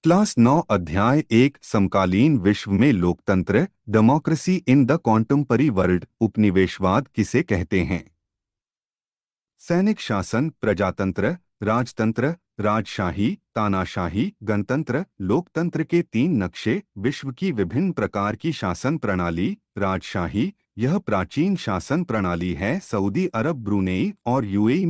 Class 9 अध्याय 1 समकालीन विश्व में लोकतंत्र democracy in the contemporary world उपनिवेशवाद किसे कहते हैं। सैनिक शासन, प्रजातंत्र, राजतंत्र, राजशाही, तानाशाही, गणतंत्र, लोकतंत्र के तीन नक्शे। विश्व की विभिन्न प्रकार की शासन प्रणाली। राजशाही, यह प्राचीन शासन प्रणाली है। सऊदी अरब, ब्रुनेई और यूएई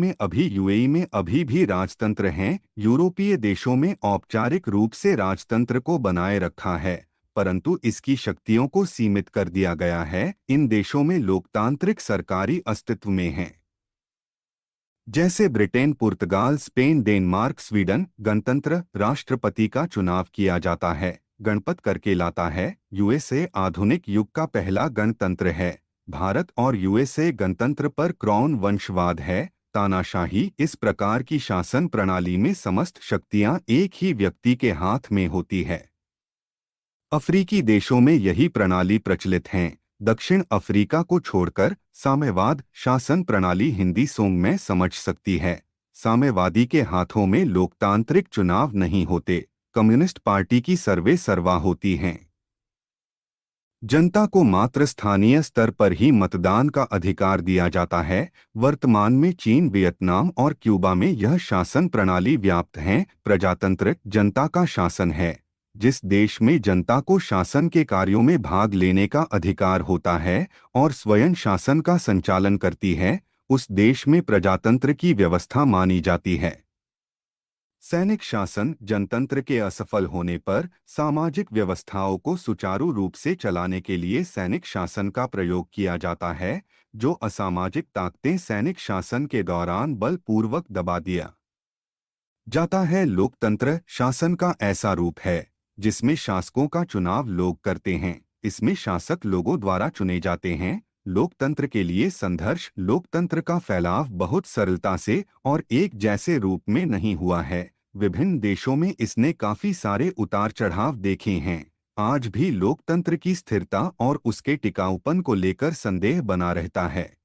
में अभी भी राजतंत्र हैं। यूरोपीय देशों में औपचारिक रूप से राजतंत्र को बनाए रखा है, परंतु इसकी शक्तियों को सीमित कर दिया गया है। इन देशों में लोकतांत्रिक सरकारी अस्तित्व में है, जैसे ब्रिटेन, पुर्तगाल, स्पेन, डेनमार्क, स्वीडन। गणतंत्र, राष्ट्रपति का चुनाव किया जाता है, गणपत करके लाता है। यूएसए आधुनिक युग का पहला गणतंत्र है। भारत और यूएसए गणतंत्र पर क्राउन वंशवाद है। तानाशाही, इस प्रकार की शासन प्रणाली में समस्त शक्तियां एक ही व्यक्ति के हाथ में होती है। अफ्रीकी देशों में यही प्रणाली प्रचलित है। दक्षिण अफ्रीका को छोड़कर साम्यवाद शासन प्रणाली हिंदी सोंग में समझ सकती है। साम्यवादी के हाथों में लोकतांत्रिक चुनाव नहीं होते, कम्युनिस्ट पार्टी की सर्वे सर्वा होती हैं। जनता को मात्र स्थानीय स्तर पर ही मतदान का अधिकार दिया जाता है। वर्तमान में चीन, वियतनाम और क्यूबा में यह शासन प्रणाली व्याप्त है। प्रजातंत्र, जनता का शासन है। जिस देश में जनता को शासन के कार्यों में भाग लेने का अधिकार होता है और स्वयं शासन का संचालन करती है, उस देश में प्रजातंत्र की व्यवस्था मानी जाती है। सैनिक शासन, जनतंत्र के असफल होने पर सामाजिक व्यवस्थाओं को सुचारू रूप से चलाने के लिए सैनिक शासन का प्रयोग किया जाता है। जो असामाजिक ताकतें सैनिक शासन के दौरान बलपूर्वक दबा दिया जाता है। लोकतंत्र शासन का ऐसा रूप है जिसमें शासकों का चुनाव लोग करते हैं। इसमें शासक लोगों द्वारा चुने जाते हैं। लोकतंत्र के लिए संघर्ष, लोकतंत्र का फैलाव बहुत सरलता से और एक जैसे रूप में नहीं हुआ है। विभिन्न देशों में इसने काफी सारे उतार चढ़ाव देखे हैं। आज भी लोकतंत्र की स्थिरता और उसके टिकाऊपन को लेकर संदेह बना रहता है।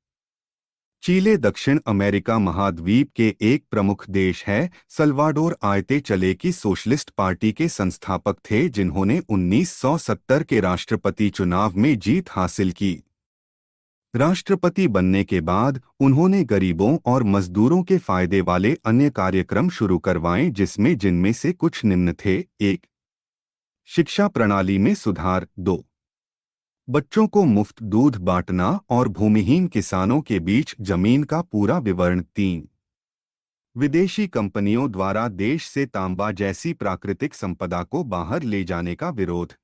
चिले दक्षिण अमेरिका महाद्वीप के एक प्रमुख देश है। सल्वाडोर आयते चले की सोशलिस्ट पार्टी के संस्थापक थे, जिन्होंने 1970 के राष्ट्रपति चुनाव में जीत हासिल की। राष्ट्रपति बनने के बाद उन्होंने गरीबों और मजदूरों के फायदे वाले अन्य कार्यक्रम शुरू करवाए, जिनमें से कुछ निम्न थे। 1. शिक्षा प्रणाली में सुधार। 2. बच्चों को मुफ्त दूध बांटना और भूमिहीन किसानों के बीच जमीन का पूरा विवरण। 3. विदेशी कंपनियों द्वारा देश से तांबा जैसी प्राकृतिक संपदा को बाहर ले जाने का विरोध,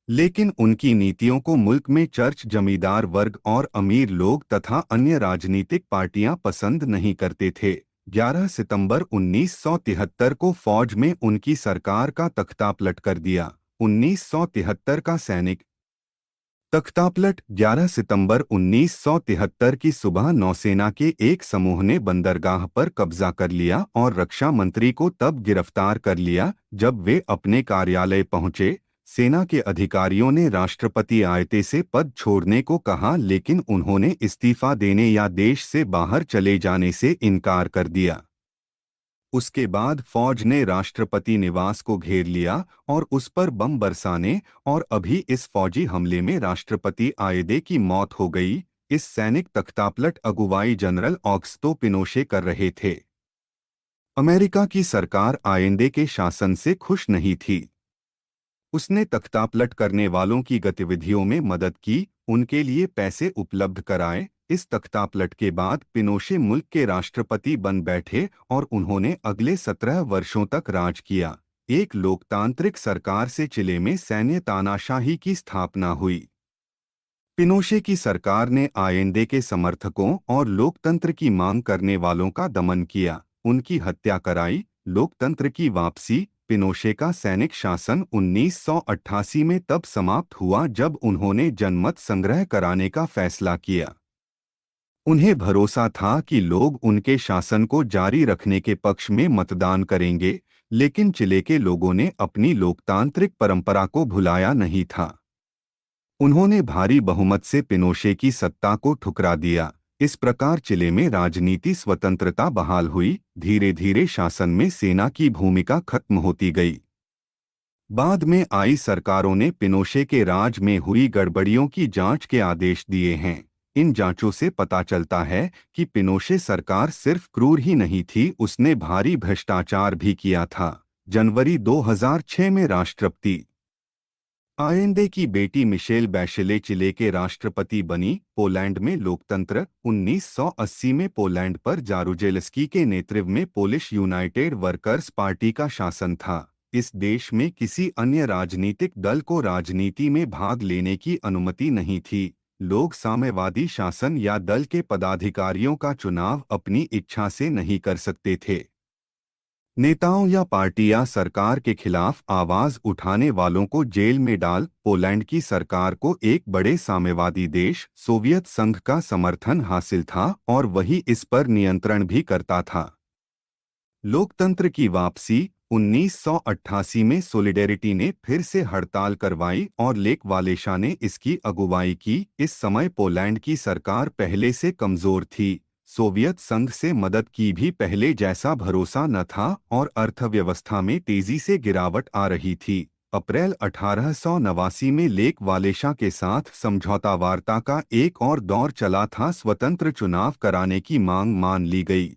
लेकिन उनकी नीतियों को मुल्क में चर्च, जमींदार वर्ग और अमीर लोग तथा अन्य राजनीतिक पार्टियां पसंद नहीं करते थे। 11 सितंबर 1973 को फौज में उनकी सरकार का तख्तापलट कर दिया। 1973 का सैनिक तख्तापलट। 11 सितंबर 1973 की सुबह नौसेना के एक समूह ने बंदरगाह पर कब्जा कर लिया और रक्षा मंत्री को तब गिरफ्तार कर लिया जब वे अपने कार्यालय पहुंचे। सेना के अधिकारियों ने राष्ट्रपति आयते से पद छोड़ने को कहा, लेकिन उन्होंने इस्तीफा देने या देश से बाहर चले जाने से इनकार कर दिया। उसके बाद फौज ने राष्ट्रपति निवास को घेर लिया और उस पर बम बरसाने और अभी इस फौजी हमले में राष्ट्रपति आयदे की मौत हो गई। इस सैनिक तख्तापलट अगुवाई जनरल ऑगस्तो पिनोशे कर रहे थे। अमेरिका की सरकार आयेंदे के शासन से खुश नहीं थी। उसने तख्तापलट करने वालों की गतिविधियों में मदद की, उनके लिए पैसे उपलब्ध कराए। इस तख्तापलट के बाद पिनोशे मुल्क के राष्ट्रपति बन बैठे और उन्होंने अगले 17 वर्षों तक राज किया। एक लोकतांत्रिक सरकार से चिले में सैन्य तानाशाही की स्थापना हुई। पिनोशे की सरकार ने आयेंदे के समर्थकों और लोकतंत्र की मांग करने वालों का दमन किया, उनकी हत्या कराई। लोकतंत्र की वापसी। पिनोशे का सैनिक शासन 1988 में तब समाप्त हुआ जब उन्होंने जनमत संग्रह कराने का फैसला किया। उन्हें भरोसा था कि लोग उनके शासन को जारी रखने के पक्ष में मतदान करेंगे, लेकिन चिले के लोगों ने अपनी लोकतांत्रिक परंपरा को भुलाया नहीं था। उन्होंने भारी बहुमत से पिनोशे की सत्ता को ठुकरा दिया। इस प्रकार चिले में राजनीति स्वतंत्रता बहाल हुई। धीरे धीरे शासन में सेना की भूमिका खत्म होती गई। बाद में आई सरकारों ने पिनोशे के राज में हुई गड़बड़ियों की जांच के आदेश दिए हैं। इन जांचों से पता चलता है कि पिनोशे सरकार सिर्फ क्रूर ही नहीं थी, उसने भारी भ्रष्टाचार भी किया था। जनवरी 2006 में राष्ट्रपति आयेंदे की बेटी मिशेल बैशेले चिले के राष्ट्रपति बनी। पोलैंड में लोकतंत्र 1980 में पोलैंड पर जारुजेलस्की के नेतृत्व में पोलिश यूनाइटेड वर्कर्स पार्टी का शासन था। इस देश में किसी अन्य राजनीतिक दल को राजनीति में भाग लेने की अनुमति नहीं थी। लोग साम्यवादी शासन या दल के पदाधिकारियों का चुनाव अपनी इच्छा से नहीं कर सकते थे। नेताओं या पार्टी या सरकार के खिलाफ आवाज उठाने वालों को जेल में डाल। पोलैंड की सरकार को एक बड़े साम्यवादी देश सोवियत संघ का समर्थन हासिल था और वही इस पर नियंत्रण भी करता था। लोकतंत्र की वापसी 1988 में सोलिडेरिटी ने फिर से हड़ताल करवाई और लेक वालेशा ने इसकी अगुवाई की। इस समय पोलैंड की सरकार पहले से कमजोर थी। सोवियत संघ से मदद की भी पहले जैसा भरोसा न था और अर्थव्यवस्था में तेजी से गिरावट आ रही थी। अप्रैल 1889 में लेक वालेशा के साथ समझौता वार्ता का एक और दौर चला था। स्वतंत्र चुनाव कराने की मांग मान ली गई।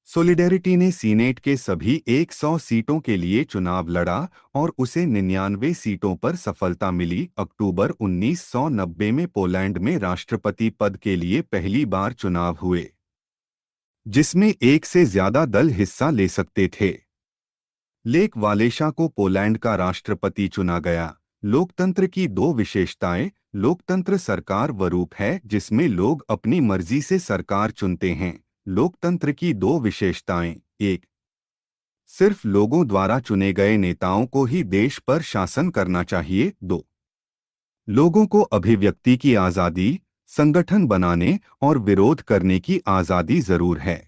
सोलिडेरिटी ने सीनेट के सभी 100 सीटों के लिए चुनाव लड़ा और उसे 99 सीटों पर सफलता मिली। अक्टूबर 1990 में पोलैंड में राष्ट्रपति पद के लिए पहली बार चुनाव हुए, जिसमें एक से ज्यादा दल हिस्सा ले सकते थे। लेक वालेशा को पोलैंड का राष्ट्रपति चुना गया। लोकतंत्र की दो विशेषताएं। लोकतंत्र सरकार व रूप है जिसमें लोग अपनी मर्जी से सरकार चुनते हैं। लोकतंत्र की दो विशेषताएं। एक, सिर्फ लोगों द्वारा चुने गए नेताओं को ही देश पर शासन करना चाहिए। दो, लोगों को अभिव्यक्ति की आज़ादी, संगठन बनाने और विरोध करने की आज़ादी जरूर है।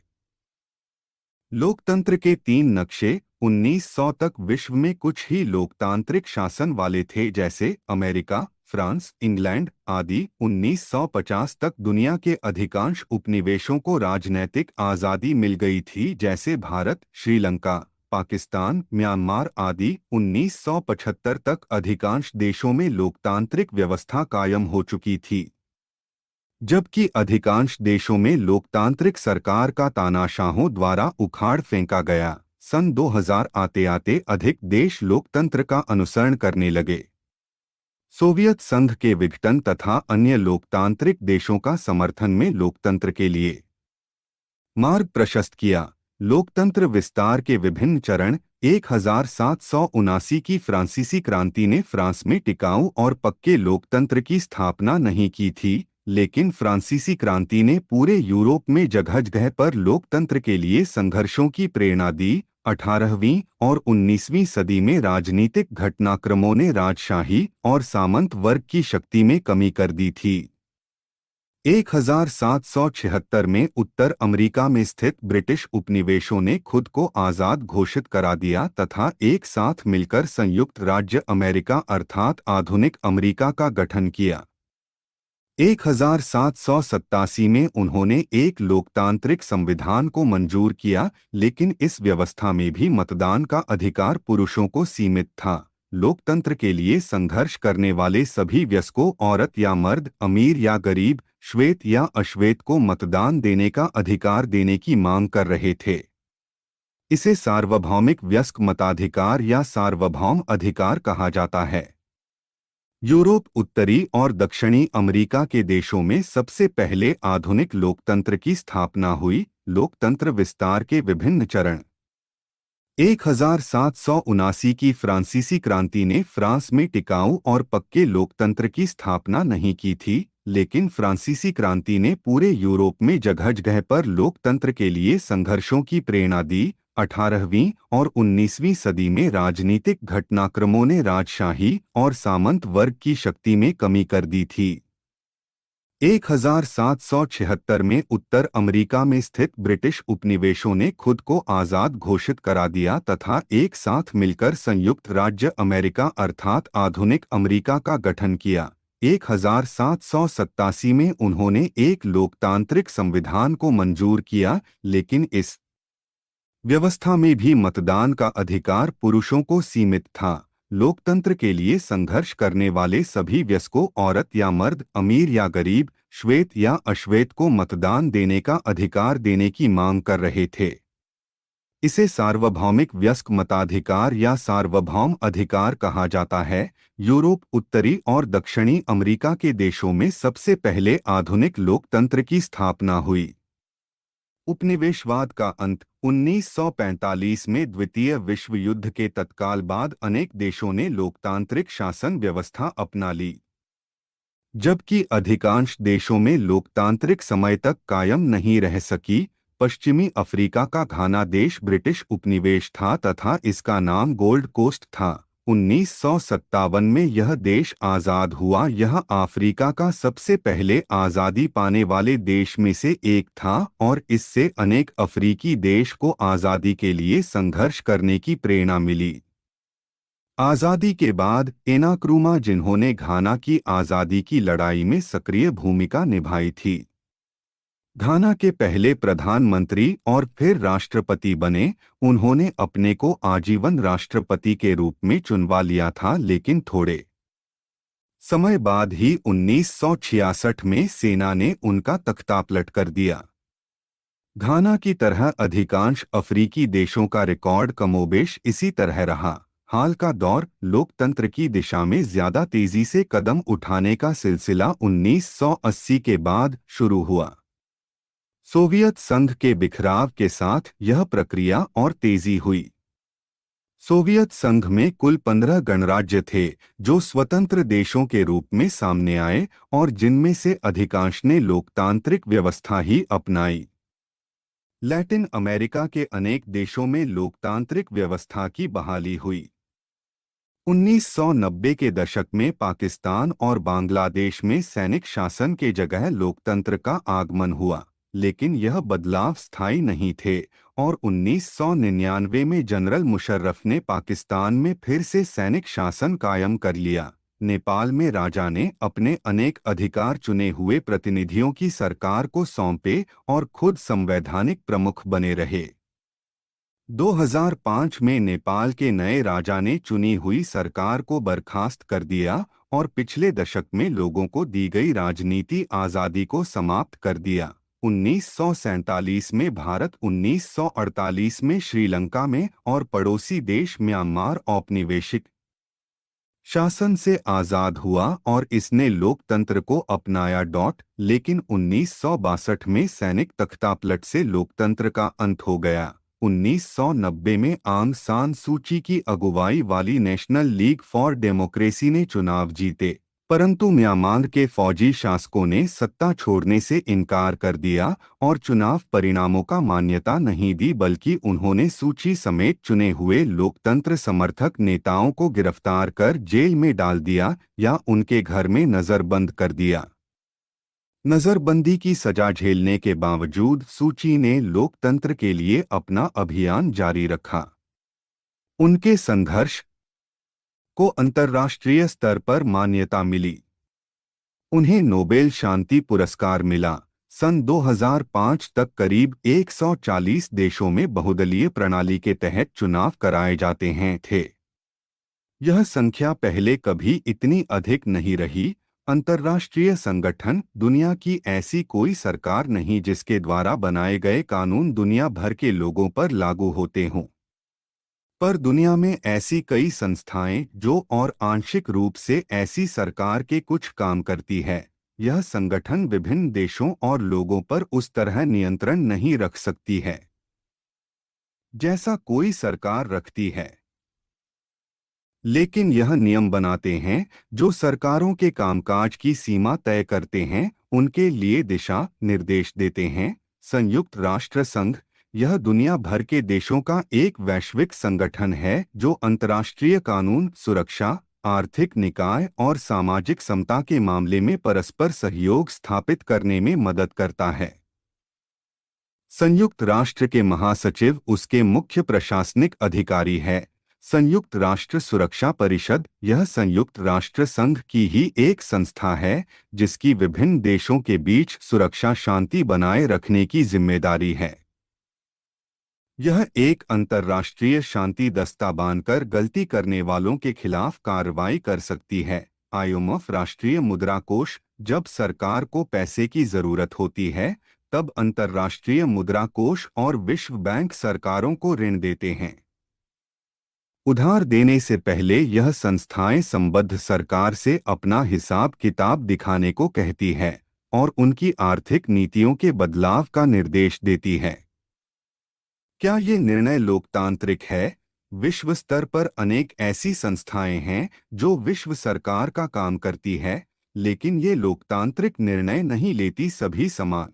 लोकतंत्र के तीन नक्शे। 1900 तक विश्व में कुछ ही लोकतांत्रिक शासन वाले थे, जैसे अमेरिका, फ्रांस, इंग्लैंड आदि। 1950 तक दुनिया के अधिकांश उपनिवेशों को राजनैतिक आज़ादी मिल गई थी, जैसे भारत, श्रीलंका, पाकिस्तान, म्यांमार आदि। 1975 तक अधिकांश देशों में लोकतांत्रिक व्यवस्था कायम हो चुकी थी, जबकि अधिकांश देशों में लोकतांत्रिक सरकार का तानाशाहों द्वारा उखाड़ फेंका गया। सन 2000 आते आते अधिक देश लोकतंत्र का अनुसरण करने लगे। सोवियत संघ के विघटन तथा अन्य लोकतांत्रिक देशों का समर्थन में लोकतंत्र के लिए मार्ग प्रशस्त किया। लोकतंत्र विस्तार के विभिन्न चरण। 1779 की फ्रांसीसी क्रांति ने फ्रांस में टिकाऊ और पक्के लोकतंत्र की स्थापना नहीं की थी, लेकिन फ्रांसीसी क्रांति ने पूरे यूरोप में जगह जगह पर लोकतंत्र के लिए संघर्षों की प्रेरणा दी। 18वीं और 19वीं सदी में राजनीतिक घटनाक्रमों ने राजशाही और सामंत वर्ग की शक्ति में कमी कर दी थी। 1776 में उत्तर अमेरिका में स्थित ब्रिटिश उपनिवेशों ने खुद को आज़ाद घोषित करा दिया तथा एक साथ मिलकर संयुक्त राज्य अमेरिका अर्थात आधुनिक अमेरिका का गठन किया। 1787 में उन्होंने एक लोकतांत्रिक संविधान को मंजूर किया, लेकिन इस व्यवस्था में भी मतदान का अधिकार पुरुषों को सीमित था। लोकतंत्र के लिए संघर्ष करने वाले सभी वयस्कों, औरत या मर्द, अमीर या गरीब, श्वेत या अश्वेत को मतदान देने का अधिकार देने की मांग कर रहे थे। इसे सार्वभौमिक वयस्क मताधिकार या सार्वभौम अधिकार कहा जाता है। यूरोप, उत्तरी और दक्षिणी अमेरिका के देशों में सबसे पहले आधुनिक लोकतंत्र की स्थापना हुई। लोकतंत्र विस्तार के विभिन्न चरण। 1779 की फ्रांसीसी क्रांति ने फ्रांस में टिकाऊ और पक्के लोकतंत्र की स्थापना नहीं की थी, लेकिन फ्रांसीसी क्रांति ने पूरे यूरोप में जगह जगह पर लोकतंत्र के लिए संघर्षों की प्रेरणा दी। 18वीं और 19वीं सदी में राजनीतिक घटनाक्रमों ने राजशाही और सामंत वर्ग की शक्ति में कमी कर दी थी। 1776 में उत्तर अमेरिका में स्थित ब्रिटिश उपनिवेशों ने खुद को आज़ाद घोषित करा दिया तथा एक साथ मिलकर संयुक्त राज्य अमेरिका अर्थात आधुनिक अमेरिका का गठन किया। 1787 में उन्होंने एक लोकतांत्रिक संविधान को मंजूर किया, लेकिन इस व्यवस्था में भी मतदान का अधिकार पुरुषों को सीमित था। लोकतंत्र के लिए संघर्ष करने वाले सभी वयस्कों, औरत या मर्द, अमीर या गरीब, श्वेत या अश्वेत को मतदान देने का अधिकार देने की मांग कर रहे थे। इसे सार्वभौमिक वयस्क मताधिकार या सार्वभौम अधिकार कहा जाता है। यूरोप, उत्तरी और दक्षिणी अमेरिका के देशों में सबसे पहले आधुनिक लोकतंत्र की स्थापना हुई। उपनिवेशवाद का अंत 1945 में द्वितीय विश्व युद्ध के तत्काल बाद अनेक देशों ने लोकतांत्रिक शासन व्यवस्था अपना ली, जबकि अधिकांश देशों में लोकतांत्रिक समय तक कायम नहीं रह सकी। पश्चिमी अफ्रीका का घाना देश ब्रिटिश उपनिवेश था तथा इसका नाम गोल्ड कोस्ट था। 1957 में यह देश आज़ाद हुआ। यह अफ्रीका का सबसे पहले आज़ादी पाने वाले देश में से एक था और इससे अनेक अफ्रीकी देश को आज़ादी के लिए संघर्ष करने की प्रेरणा मिली। आज़ादी के बाद एनाक्रूमा, जिन्होंने घाना की आज़ादी की लड़ाई में सक्रिय भूमिका निभाई थी, घाना के पहले प्रधानमंत्री और फिर राष्ट्रपति बने। उन्होंने अपने को आजीवन राष्ट्रपति के रूप में चुनवा लिया था, लेकिन थोड़े समय बाद ही 1966 में सेना ने उनका तख्तापलट कर दिया। घाना की तरह अधिकांश अफ्रीकी देशों का रिकॉर्ड कमोबेश इसी तरह रहा। हाल का दौर लोकतंत्र की दिशा में ज्यादा तेजी से कदम उठाने का सिलसिला 1980 के बाद शुरू हुआ। सोवियत संघ के बिखराव के साथ यह प्रक्रिया और तेजी हुई। सोवियत संघ में कुल 15 गणराज्य थे जो स्वतंत्र देशों के रूप में सामने आए और जिनमें से अधिकांश ने लोकतांत्रिक व्यवस्था ही अपनाई। लैटिन अमेरिका के अनेक देशों में लोकतांत्रिक व्यवस्था की बहाली हुई। 1990 के दशक में पाकिस्तान और बांग्लादेश में सैनिक शासन के जगह लोकतंत्र का आगमन हुआ, लेकिन यह बदलाव स्थायी नहीं थे और 1999 में जनरल मुशर्रफ ने पाकिस्तान में फिर से सैनिक शासन कायम कर लिया। नेपाल में राजा ने अपने अनेक अधिकार चुने हुए प्रतिनिधियों की सरकार को सौंपे और खुद संवैधानिक प्रमुख बने रहे। 2005 में नेपाल के नए राजा ने चुनी हुई सरकार को बर्खास्त कर दिया और पिछले दशक में लोगों को दी गई राजनीति आज़ादी को समाप्त कर दिया। 1947 में भारत, 1948 में श्रीलंका में और पड़ोसी देश म्यांमार औपनिवेशिक शासन से आज़ाद हुआ और इसने लोकतंत्र को अपनाया। लेकिन 1962 में सैनिक तख्तापलट से लोकतंत्र का अंत हो गया। 1990 में आंग सान सूची की अगुवाई वाली नेशनल लीग फॉर डेमोक्रेसी ने चुनाव जीते, परंतु म्यांमार के फौजी शासकों ने सत्ता छोड़ने से इनकार कर दिया और चुनाव परिणामों का मान्यता नहीं दी, बल्कि उन्होंने सूची समेत चुने हुए लोकतंत्र समर्थक नेताओं को गिरफ्तार कर जेल में डाल दिया या उनके घर में नजरबंद कर दिया। नजरबंदी की सजा झेलने के बावजूद सूची ने लोकतंत्र के लिए अपना अभियान जारी रखा। उनके संघर्ष को अंतर्राष्ट्रीय स्तर पर मान्यता मिली। उन्हें नोबेल शांति पुरस्कार मिला। सन 2005 तक करीब 140 देशों में बहुदलीय प्रणाली के तहत चुनाव कराए जाते हैं थे। यह संख्या पहले कभी इतनी अधिक नहीं रही। अंतर्राष्ट्रीय संगठन, दुनिया की ऐसी कोई सरकार नहीं जिसके द्वारा बनाए गए कानून दुनिया भर के लोगों पर लागू होते हों। पर दुनिया में ऐसी कई संस्थाएं जो और आंशिक रूप से ऐसी सरकार के कुछ काम करती है। यह संगठन विभिन्न देशों और लोगों पर उस तरह नियंत्रण नहीं रख सकती है जैसा कोई सरकार रखती है, लेकिन यह नियम बनाते हैं जो सरकारों के कामकाज की सीमा तय करते हैं, उनके लिए दिशा निर्देश देते हैं। संयुक्त राष्ट्र संघ, यह दुनिया भर के देशों का एक वैश्विक संगठन है जो अंतर्राष्ट्रीय कानून, सुरक्षा, आर्थिक निकाय और सामाजिक समता के मामले में परस्पर सहयोग स्थापित करने में मदद करता है। संयुक्त राष्ट्र के महासचिव उसके मुख्य प्रशासनिक अधिकारी है। संयुक्त राष्ट्र सुरक्षा परिषद, यह संयुक्त राष्ट्र संघ की ही एक संस्था है जिसकी विभिन्न देशों के बीच सुरक्षा शांति बनाए रखने की जिम्मेदारी है। यह एक अंतर्राष्ट्रीय शांति दस्ता बनकर गलती करने वालों के खिलाफ कार्रवाई कर सकती है। आईएमएफ, राष्ट्रीय मुद्रा कोष, जब सरकार को पैसे की जरूरत होती है तब अंतर्राष्ट्रीय मुद्रा कोष और विश्व बैंक सरकारों को ऋण देते हैं। उधार देने से पहले यह संस्थाएं संबद्ध सरकार से अपना हिसाब किताब दिखाने को कहती है और उनकी आर्थिक नीतियों के बदलाव का निर्देश देती है। क्या ये निर्णय लोकतांत्रिक है? विश्व स्तर पर अनेक ऐसी संस्थाएं हैं जो विश्व सरकार का काम करती है, लेकिन ये लोकतांत्रिक निर्णय नहीं लेती। सभी समान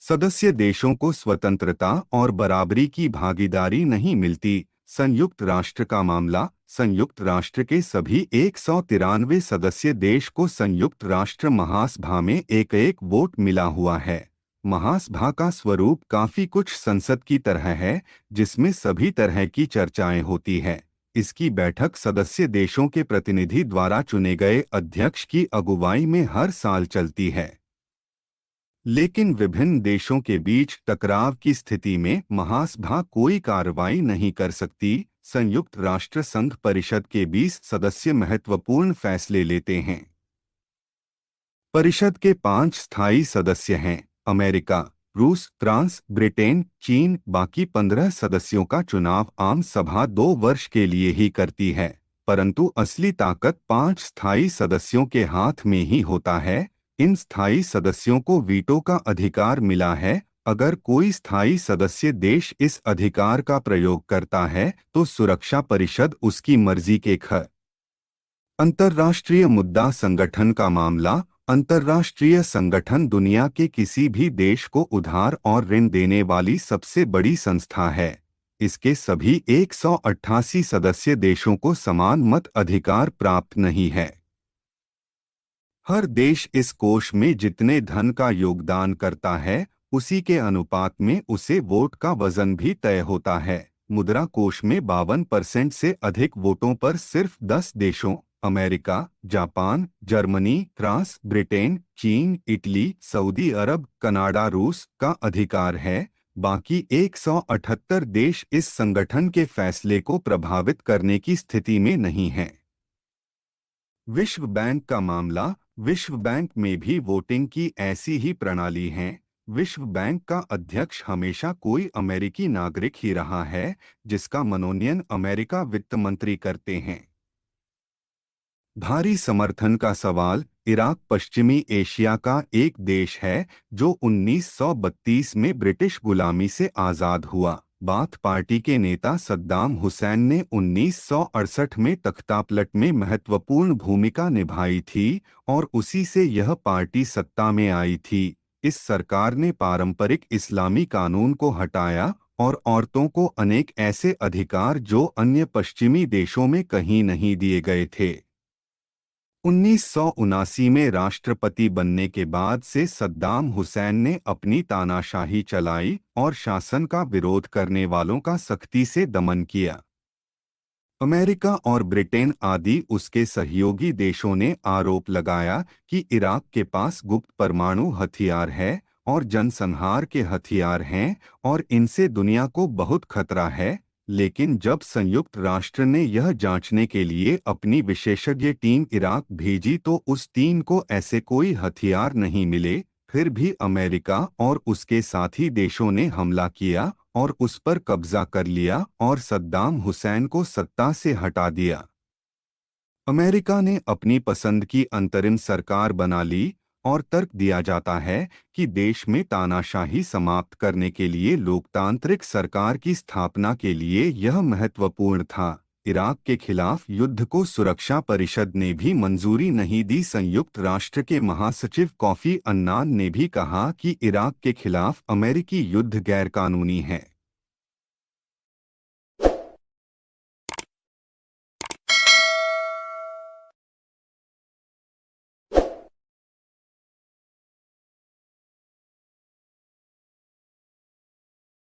सदस्य देशों को स्वतंत्रता और बराबरी की भागीदारी नहीं मिलती। संयुक्त राष्ट्र का मामला। संयुक्त राष्ट्र के सभी 193 सदस्य देश को संयुक्त राष्ट्र महासभा में एक वोट मिला हुआ है। महासभा का स्वरूप काफी कुछ संसद की तरह है, जिसमें सभी तरह की चर्चाएं होती है। इसकी बैठक सदस्य देशों के प्रतिनिधि द्वारा चुने गए अध्यक्ष की अगुवाई में हर साल चलती है। लेकिन विभिन्न देशों के बीच टकराव की स्थिति में महासभा कोई कार्रवाई नहीं कर सकती। संयुक्त राष्ट्र संघ परिषद के 20 सदस्य महत्वपूर्ण फैसले लेते हैं। परिषद के 5 स्थायी सदस्य हैं: अमेरिका, रूस, फ्रांस, ब्रिटेन, चीन। बाकी 15 सदस्यों का चुनाव आम सभा 2 वर्ष के लिए ही करती है, परंतु असली ताकत 5 स्थायी सदस्यों के हाथ में ही होता है। इन स्थायी सदस्यों को वीटो का अधिकार मिला है। अगर कोई स्थायी सदस्य देश इस अधिकार का प्रयोग करता है तो सुरक्षा परिषद उसकी मर्जी के अंतर्राष्ट्रीय मुद्दा संगठन का मामला। अंतर्राष्ट्रीय संगठन दुनिया के किसी भी देश को उधार और ऋण देने वाली सबसे बड़ी संस्था है। इसके सभी 188 सदस्य देशों को समान मत अधिकार प्राप्त नहीं है। हर देश इस कोष में जितने धन का योगदान करता है उसी के अनुपात में उसे वोट का वजन भी तय होता है। मुद्रा कोष में 52% से अधिक वोटों पर सिर्फ 10 देशों America, Japan, Germany, France, Britain, चीन, इटली, सऊदी अरब, कनाडा, रूस का अधिकार है। बाकी 178 देश इस संगठन के फैसले को प्रभावित करने की स्थिति में नहीं हैं। विश्व बैंक का मामला। विश्व बैंक में भी वोटिंग की ऐसी ही प्रणाली है। विश्व बैंक का अध्यक्ष हमेशा कोई अमेरिकी नागरिक ही रहा है, जिसका मनोनयन अमेरिका वित्त मंत्री करते हैं। भारी समर्थन का सवाल। इराक पश्चिमी एशिया का एक देश है जो 1932 में ब्रिटिश गुलामी से आज़ाद हुआ। बाथ पार्टी के नेता सद्दाम हुसैन ने 1968 में तख्तापलट में महत्वपूर्ण भूमिका निभाई थी और उसी से यह पार्टी सत्ता में आई थी। इस सरकार ने पारंपरिक इस्लामी कानून को हटाया और औरतों को अनेक ऐसे अधिकार जो अन्य पश्चिमी देशों में कहीं नहीं दिए गए थे। 1979 में राष्ट्रपति बनने के बाद से सद्दाम हुसैन ने अपनी तानाशाही चलाई और शासन का विरोध करने वालों का सख्ती से दमन किया। अमेरिका और ब्रिटेन आदि उसके सहयोगी देशों ने आरोप लगाया कि इराक के पास गुप्त परमाणु हथियार है और जनसंहार के हथियार हैं और इनसे दुनिया को बहुत खतरा है। लेकिन जब संयुक्त राष्ट्र ने यह जांचने के लिए अपनी विशेषज्ञ टीम इराक भेजी तो उस टीम को ऐसे कोई हथियार नहीं मिले। फिर भी अमेरिका और उसके साथी देशों ने हमला किया और उस पर कब्जा कर लिया और सद्दाम हुसैन को सत्ता से हटा दिया। अमेरिका ने अपनी पसंद की अंतरिम सरकार बना ली और तर्क दिया जाता है कि देश में तानाशाही समाप्त करने के लिए लोकतांत्रिक सरकार की स्थापना के लिए यह महत्वपूर्ण था। इराक के खिलाफ युद्ध को सुरक्षा परिषद ने भी मंजूरी नहीं दी। संयुक्त राष्ट्र के महासचिव कोफी अन्नान ने भी कहा कि इराक के खिलाफ अमेरिकी युद्ध गैरकानूनी है।